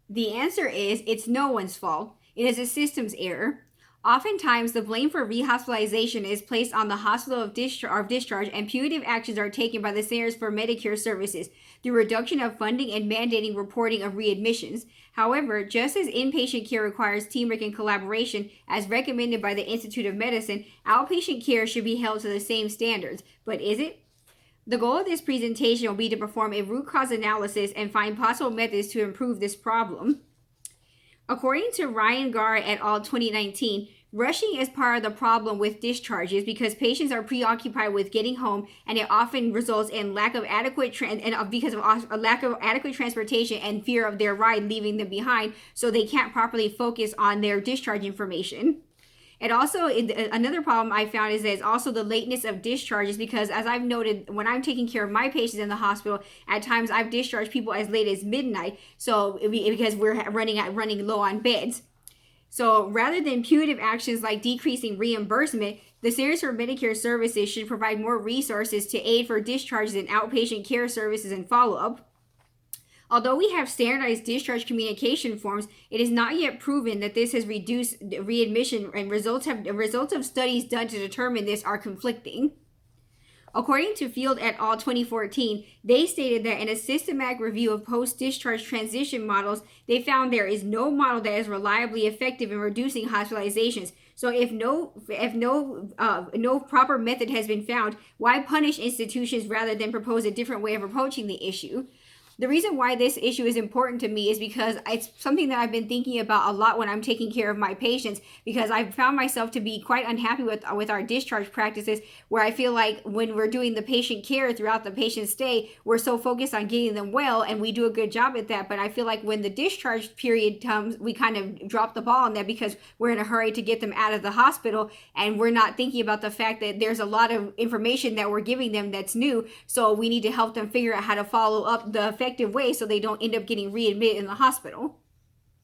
The answer is it's no one's fault. It is a systems error. Oftentimes, the blame for rehospitalization is placed on the hospital of discharge, and punitive actions are taken by the Centers for Medicare Services through reduction of funding and mandating reporting of readmissions. However, just as inpatient care requires teamwork and collaboration, as recommended by the Institute of Medicine, outpatient care should be held to the same standards. But is it? The goal of this presentation will be to perform a root cause analysis and find possible methods to improve this problem. According to Ryan Gar et al. 2019, rushing is part of the problem with discharges because patients are preoccupied with getting home, and it often results in lack of adequate because of a lack of adequate transportation and fear of their ride leaving them behind, so they can't properly focus on their discharge information. It also, another problem I found is that it's also the lateness of discharges, because as I've noted, when I'm taking care of my patients in the hospital, at times I've discharged people as late as midnight, so because we're running low on beds. So rather than punitive actions like decreasing reimbursement, the Centers for Medicare Services should provide more resources to aid for discharges in outpatient care services and follow-up. Although we have standardized discharge communication forms, it is not yet proven that this has reduced readmission, and results of studies done to determine this are conflicting. According to Field et al. 2014, they stated that in a systematic review of post-discharge transition models, they found there is no model that is reliably effective in reducing hospitalizations. So if no proper method has been found, why punish institutions rather than propose a different way of approaching the issue? The reason why this issue is important to me is because it's something that I've been thinking about a lot when I'm taking care of my patients, because I've found myself to be quite unhappy with our discharge practices, where I feel like when we're doing the patient care throughout the patient's stay, we're so focused on getting them well, and we do a good job at that. But I feel like when the discharge period comes, we kind of drop the ball on that because we're in a hurry to get them out of the hospital, and we're not thinking about the fact that there's a lot of information that we're giving them that's new. So we need to help them figure out how to follow up the effective way so they don't end up getting readmitted in the hospital.